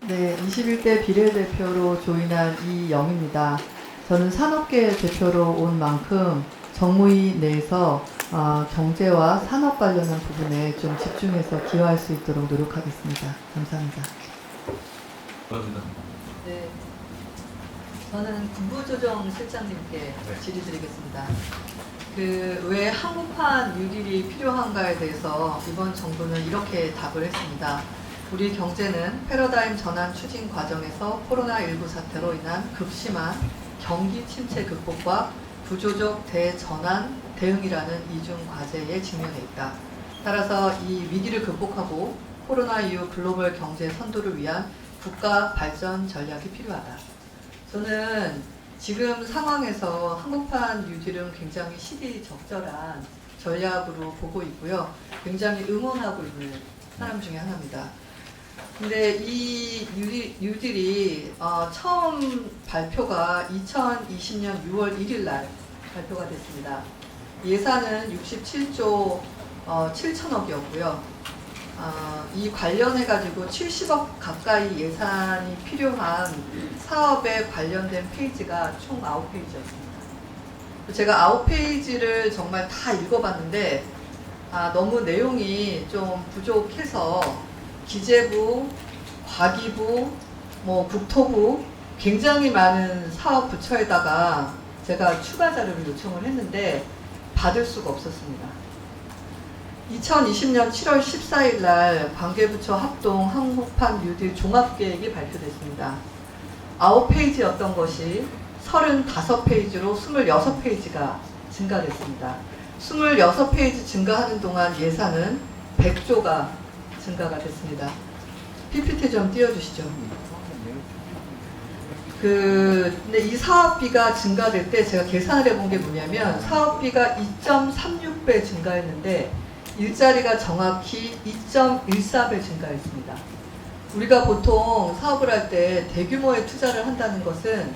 네, 21대 비례대표로 조인한 이영입니다. 저는 산업계 대표로 온 만큼 정무위 내에서 경제와 산업 관련한 부분에 좀 집중해서 기여할 수 있도록 노력하겠습니다. 감사합니다. 네, 저는 국무조정실장님께 질의드리겠습니다. 왜 한국판 뉴딜이 필요한가에 대해서 이번 정부는 이렇게 답을 했습니다. 우리 경제는 패러다임 전환 추진 과정에서 코로나19 사태로 인한 극심한 경기 침체 극복과 구조적 대전환 대응이라는 이중 과제에 직면해 있다. 따라서 이 위기를 극복하고 코로나 이후 글로벌 경제 선도를 위한 국가 발전 전략이 필요하다. 저는 지금 상황에서 한국판 뉴딜은 굉장히 시기적절한 전략으로 보고 있고요. 굉장히 응원하고 있는 사람 중에 하나입니다. 근데 이 뉴딜이 처음 발표가 2020년 6월 1일 날 발표가 됐습니다. 예산은 67조 7천억이었고요. 이 관련해가지고 70억 가까이 예산이 필요한 사업에 관련된 페이지가 총 9페이지였습니다. 제가 9페이지를 정말 다 읽어봤는데 너무 내용이 좀 부족해서 기재부, 과기부, 국토부 굉장히 많은 사업 부처에다가 제가 추가 자료를 요청을 했는데 받을 수가 없었습니다. 2020년 7월 14일 날 관계부처 합동 한국판 뉴딜 종합계획이 발표됐습니다. 9페이지였던 것이 35페이지로 26페이지가 증가됐습니다. 26페이지 증가하는 동안 예산은 100조가 증가가 됐습니다. PPT 좀 띄워주시죠. 근데 이 사업비가 증가될 때 제가 계산을 해본 게 뭐냐면 사업비가 2.36배 증가했는데 일자리가 정확히 2.14배 증가했습니다. 우리가 보통 사업을 할 때 대규모의 투자를 한다는 것은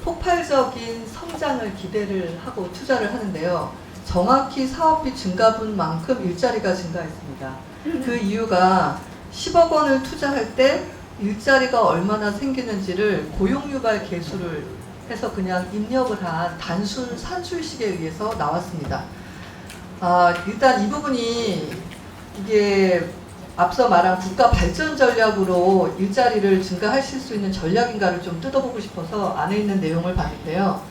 폭발적인 성장을 기대를 하고 투자를 하는데요. 정확히 사업비 증가분만큼 일자리가 증가했습니다. 그 이유가 10억 원을 투자할 때 일자리가 얼마나 생기는지를 고용유발 계수를 해서 그냥 입력을 한 단순 산술식에 의해서 나왔습니다. 일단 이 부분이 이게 앞서 말한 국가 발전 전략으로 일자리를 증가하실 수 있는 전략인가를 좀 뜯어보고 싶어서 안에 있는 내용을 봤는데요.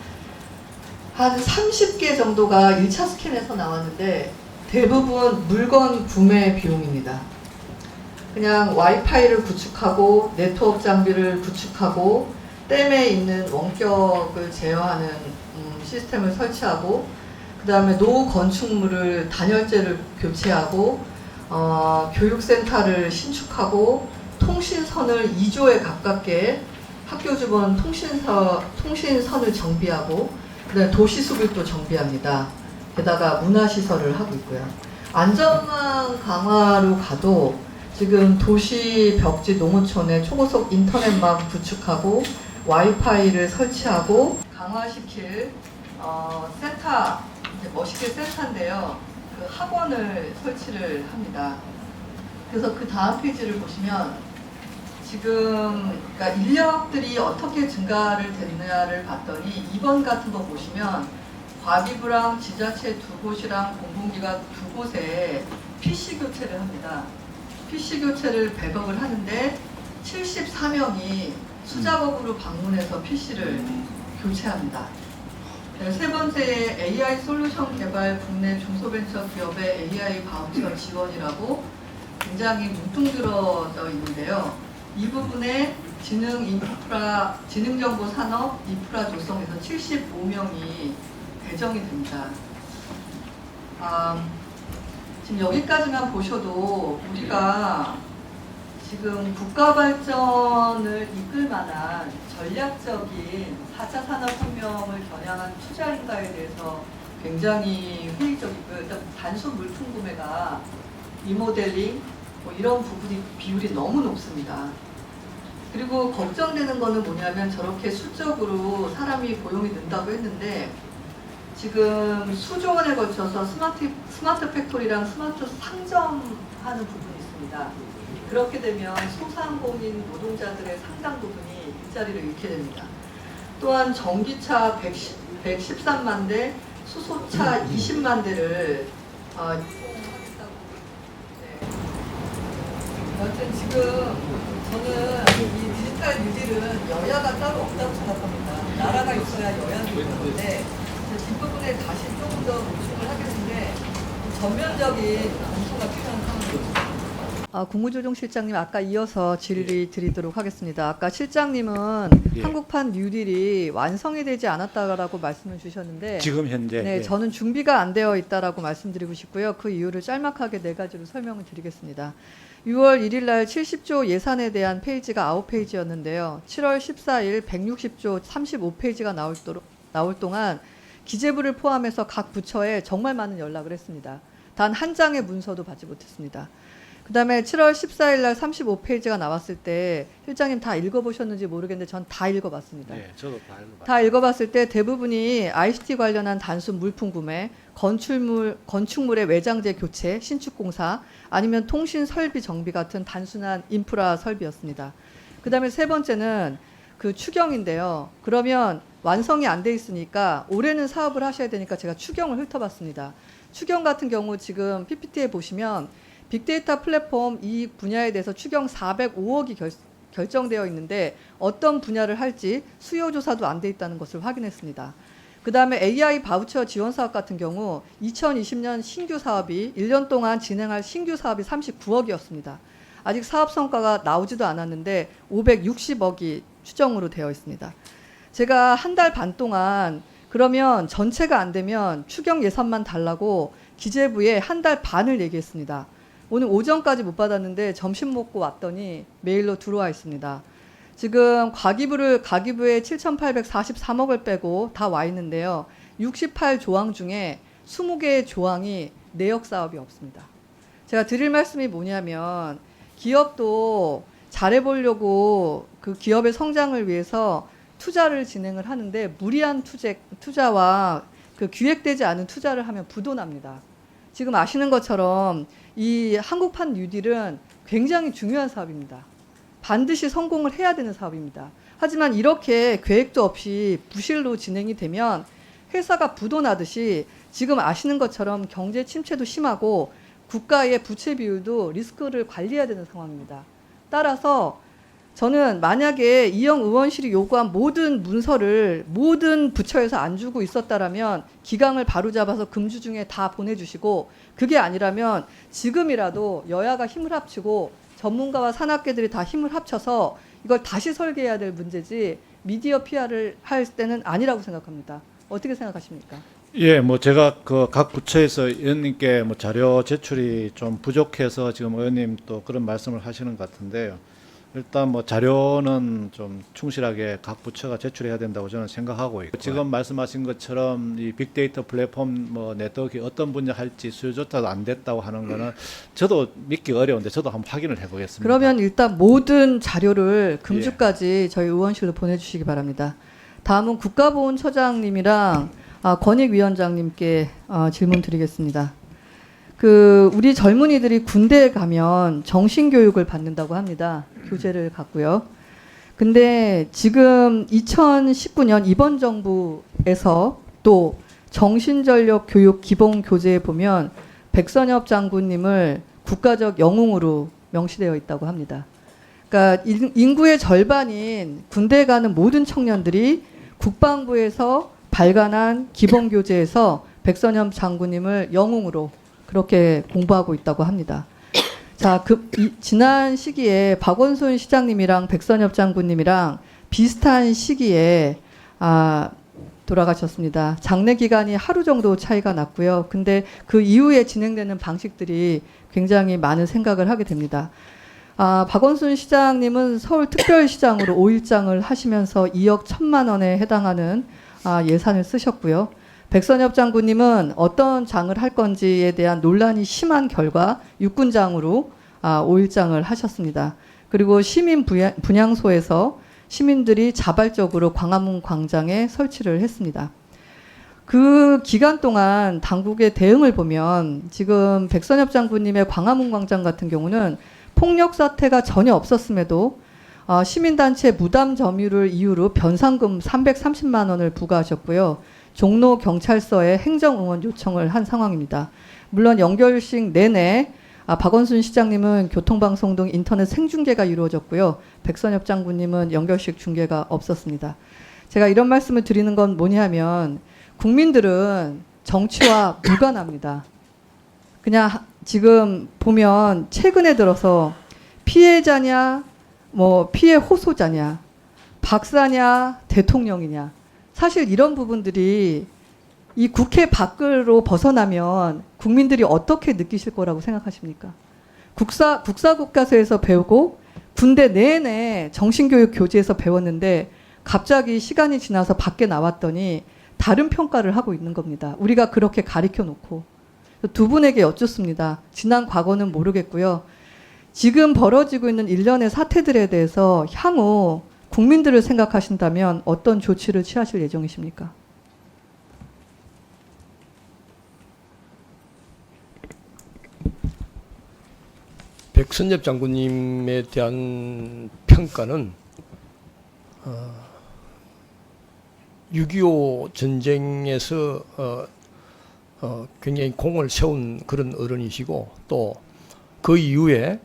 한 30개 정도가 1차 스캔에서 나왔는데 대부분 물건 구매 비용입니다. 그냥 와이파이를 구축하고 네트워크 장비를 구축하고 댐에 있는 원격을 제어하는 시스템을 설치하고 그 다음에 노후 건축물을 단열재를 교체하고 교육센터를 신축하고 통신선을 2조에 가깝게 학교 주변 통신선을 정비하고 그 다음에 도시수급도 정비합니다. 게다가 문화시설을 하고 있고요. 안전망 강화로 가도 지금 도시 벽지 농어촌에 초고속 인터넷망 구축하고 와이파이를 설치하고 강화시킬 센터, 멋있게 센터인데요. 그 학원을 설치를 합니다. 그래서 그 다음 페이지를 보시면 지금 그러니까 인력들이 어떻게 증가를 됐느냐를 봤더니 2번 같은 거 보시면 과기부랑 지자체 2곳이랑 공공기관 2곳에 PC 교체를 합니다. PC 교체를 100억을 하는데 74명이 수작업으로 방문해서 PC를 교체합니다. 세 번째 AI 솔루션 개발 국내 중소벤처 기업의 AI 바우처 지원이라고 굉장히 뭉뚱그려져 있는데요. 이 부분에 지능정보산업 인프라 조성에서 75명이 배정이 됩니다. 지금 여기까지만 보셔도 우리가 지금 국가 발전을 이끌 만한 전략적인 4차 산업혁명을 겨냥한 투자인가에 대해서 굉장히 회의적이고요. 일단 단순 물품 구매가 리모델링 이런 부분이 비율이 너무 높습니다. 그리고 걱정되는 거는 뭐냐면 저렇게 수적으로 사람이 고용이 는다고 했는데 지금 수조 원에 걸쳐서 스마트 팩토리랑 스마트 상점하는 부분이 있습니다. 그렇게 되면 소상공인 노동자들의 상당 부분이 일자리를 잃게 됩니다. 또한 전기차 113만 대, 수소차 20만 대를 여튼 지금 저는 이 디지털 뉴딜은 여야가 따로 없다고 생각합니다. 나라가 있어야 여야도 있는 건데 뒷부분에 다시 조금 더 보충을 하겠는데 전면적인 검토가 필요한 상황입니다. 국무조정실장님 아까 이어서 질의 드리도록 하겠습니다. 아까 실장님은 예. 한국판 뉴딜이 완성이 되지 않았다라고 말씀을 주셨는데 지금 현재 네, 예. 저는 준비가 안 되어 있다라고 말씀드리고 싶고요. 그 이유를 짤막하게 네 가지로 설명을 드리겠습니다. 6월 1일 날 70조 예산에 대한 페이지가 9페이지였는데요. 7월 14일 160조 35페이지가 나올 동안 기재부를 포함해서 각 부처에 정말 많은 연락을 했습니다. 단 한 장의 문서도 받지 못했습니다. 그 다음에 7월 14일 날 35페이지가 나왔을 때 실장님 다 읽어보셨는지 모르겠는데 전 다 읽어봤습니다. 예, 저도 다 읽어봤습니다. 다 읽어봤을 때 대부분이 ICT 관련한 단순 물품 구매, 건축물의 외장재 교체, 신축공사, 아니면 통신 설비 정비 같은 단순한 인프라 설비였습니다. 그 다음에 세 번째는 그 추경인데요. 그러면 완성이 안 돼 있으니까 올해는 사업을 하셔야 되니까 제가 추경을 훑어봤습니다. 추경 같은 경우 지금 PPT에 보시면 빅데이터 플랫폼 이 분야에 대해서 추경 405억이 결정되어 있는데 어떤 분야를 할지 수요 조사도 안 돼 있다는 것을 확인했습니다. 그 다음에 AI 바우처 지원 사업 같은 경우 2020년 신규 사업이 1년 동안 진행할 신규 사업이 39억이었습니다. 아직 사업 성과가 나오지도 않았는데 560억이 추정으로 되어 있습니다. 제가 한 달 반 동안 그러면 전체가 안 되면 추경 예산만 달라고 기재부에 한 달 반을 얘기했습니다. 오늘 오전까지 못 받았는데 점심 먹고 왔더니 메일로 들어와 있습니다. 지금 가기부에 7,843억을 빼고 다 와 있는데요. 68조항 중에 20개의 조항이 내역 사업이 없습니다. 제가 드릴 말씀이 뭐냐면 기업도 잘해보려고 그 기업의 성장을 위해서 투자를 진행을 하는데 무리한 투자와 그 기획되지 않은 투자를 하면 부도납니다. 지금 아시는 것처럼 이 한국판 뉴딜은 굉장히 중요한 사업입니다. 반드시 성공을 해야 되는 사업입니다. 하지만 이렇게 계획도 없이 부실로 진행이 되면 회사가 부도나듯이 지금 아시는 것처럼 경제 침체도 심하고 국가의 부채 비율도 리스크를 관리해야 되는 상황입니다. 따라서 저는 만약에 이영 의원실이 요구한 모든 문서를 모든 부처에서 안 주고 있었다라면 기강을 바로잡아서 금주 중에 다 보내주시고 그게 아니라면 지금이라도 여야가 힘을 합치고 전문가와 산학계들이 다 힘을 합쳐서 이걸 다시 설계해야 될 문제지 미디어 PR을 할 때는 아니라고 생각합니다. 어떻게 생각하십니까? 예, 뭐 제가 그 각 부처에서 의원님께 뭐 자료 제출이 좀 부족해서 지금 의원님 또 그런 말씀을 하시는 것 같은데요. 일단 뭐 자료는 좀 충실하게 각 부처가 제출해야 된다고 저는 생각하고 있고 지금 말씀하신 것처럼 이 빅데이터 플랫폼 뭐 네트워크 어떤 분야 할지 수요조차도 안 됐다고 하는 거는 저도 믿기 어려운데 저도 한번 확인을 해보겠습니다. 그러면 일단 모든 자료를 금주까지 저희 의원실로 보내주시기 바랍니다. 다음은 국가보훈처장님이랑 권익위원장님께 질문 드리겠습니다. 우리 젊은이들이 군대에 가면 정신교육을 받는다고 합니다. 교재를 갖고요. 근데 지금 2019년 이번 정부에서 또 정신전력 교육 기본 교재에 보면 백선엽 장군님을 국가적 영웅으로 명시되어 있다고 합니다. 그러니까 인구의 절반인 군대에 가는 모든 청년들이 국방부에서 발간한 기본 교재에서 백선엽 장군님을 영웅으로 그렇게 공부하고 있다고 합니다. 자, 지난 시기에 박원순 시장님이랑 백선엽 장군님이랑 비슷한 시기에 돌아가셨습니다. 장례 기간이 하루 정도 차이가 났고요. 근데 그 이후에 진행되는 방식들이 굉장히 많은 생각을 하게 됩니다. 박원순 시장님은 서울특별시장으로 5일장을 하시면서 2억 1천만 원에 해당하는 예산을 쓰셨고요. 백선엽 장군님은 어떤 장을 할 건지에 대한 논란이 심한 결과 육군장으로 5일장을 하셨습니다. 그리고 시민 분향소에서 시민들이 자발적으로 광화문 광장에 설치를 했습니다. 그 기간 동안 당국의 대응을 보면 지금 백선엽 장군님의 광화문 광장 같은 경우는 폭력 사태가 전혀 없었음에도 시민단체 무담 점유를 이유로 변상금 330만 원을 부과하셨고요. 종로 경찰서에 행정응원 요청을 한 상황입니다. 물론 연결식 내내 박원순 시장님은 교통방송 등 인터넷 생중계가 이루어졌고요. 백선엽 장군님은 연결식 중계가 없었습니다. 제가 이런 말씀을 드리는 건 뭐냐면 국민들은 정치와 무관합니다. 그냥 지금 보면 최근에 들어서 피해자냐, 뭐 피해 호소자냐, 박사냐, 대통령이냐. 사실 이런 부분들이 이 국회 밖으로 벗어나면 국민들이 어떻게 느끼실 거라고 생각하십니까? 국사교과서에서 배우고 군대 내내 정신교육 교재에서 배웠는데 갑자기 시간이 지나서 밖에 나왔더니 다른 평가를 하고 있는 겁니다. 우리가 그렇게 가리켜 놓고. 두 분에게 여쭙습니다. 지난 과거는 모르겠고요. 지금 벌어지고 있는 일련의 사태들에 대해서 향후 국민들을 생각하신다면 어떤 조치를 취하실 예정이십니까? 백선엽 장군님에 대한 평가는 6.25 전쟁에서 굉장히 공을 세운 그런 어른이시고 또 그 이후에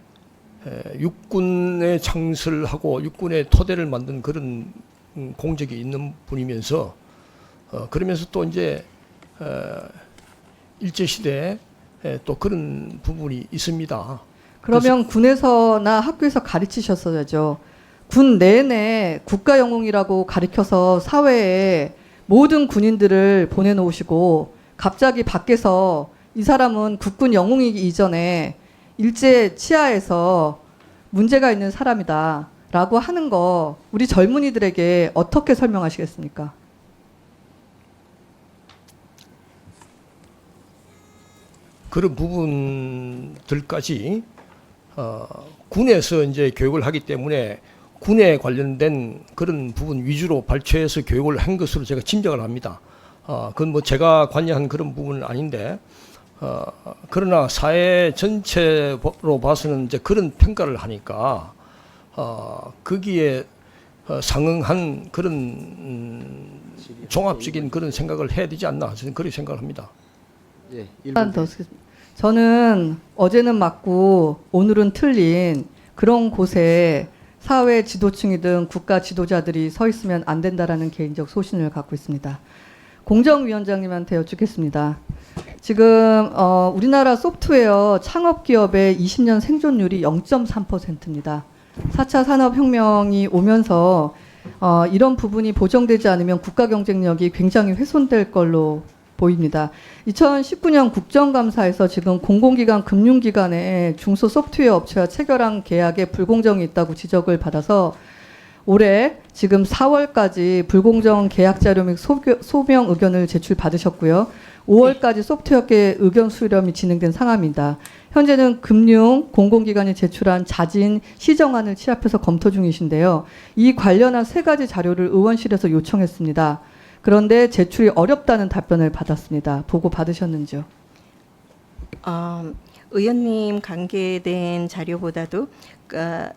육군에 창설하고 육군의 토대를 만든 그런 공적이 있는 분이면서 그러면서 또 이제 일제시대에 또 그런 부분이 있습니다. 그러면 군에서나 학교에서 가르치셨어야죠. 군 내내 국가 영웅이라고 가르쳐서 사회에 모든 군인들을 보내놓으시고 갑자기 밖에서 이 사람은 국군 영웅이기 이전에 일제 치하에서 문제가 있는 사람이다 라고 하는 거 우리 젊은이들에게 어떻게 설명하시겠습니까? 그런 부분들까지 군에서 이제 교육을 하기 때문에 군에 관련된 그런 부분 위주로 발췌해서 교육을 한 것으로 제가 짐작을 합니다. 그건 뭐 제가 관여한 그런 부분은 아닌데, 그러나 사회 전체로 봐서는 이제 그런 평가를 하니까, 거기에 상응한 그런 종합적인 그런 생각을 해야 되지 않나, 저는 그렇게 생각을 합니다. 예, 저는 어제는 맞고 오늘은 틀린 그런 곳에 사회 지도층이든 국가 지도자들이 서 있으면 안 된다라는 개인적 소신을 갖고 있습니다. 공정위원장님한테 여쭙겠습니다. 지금 우리나라 소프트웨어 창업 기업의 20년 생존율이 0.3%입니다. 4차 산업혁명이 오면서 이런 부분이 보정되지 않으면 국가 경쟁력이 굉장히 훼손될 걸로 보입니다. 2019년 국정감사에서 지금 공공기관, 금융기관의 중소 소프트웨어 업체와 체결한 계약에 불공정이 있다고 지적을 받아서 올해 지금 4월까지 불공정 계약 자료 및 소명 의견을 제출받으셨고요. 5월까지 소프트웨어계 의견 수렴이 진행된 상황입니다. 현재는 금융, 공공기관이 제출한 자진 시정안을 취합해서 검토 중이신데요. 이 관련한 3가지 자료를 의원실에서 요청했습니다. 그런데 제출이 어렵다는 답변을 받았습니다. 보고 받으셨는지요? 의원님 관계된 자료보다도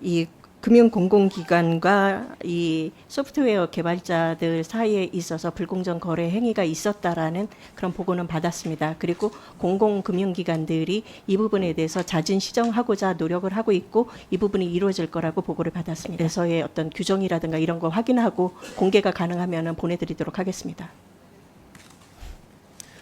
이 금융공공기관과 이 소프트웨어 개발자들 사이에 있어서 불공정 거래 행위가 있었다라는 그런 보고는 받았습니다. 그리고 공공금융기관들이 이 부분에 대해서 자진 시정하고자 노력을 하고 있고 이 부분이 이루어질 거라고 보고를 받았습니다. 그래서의 어떤 규정이라든가 이런 거 확인하고 공개가 가능하면 보내드리도록 하겠습니다.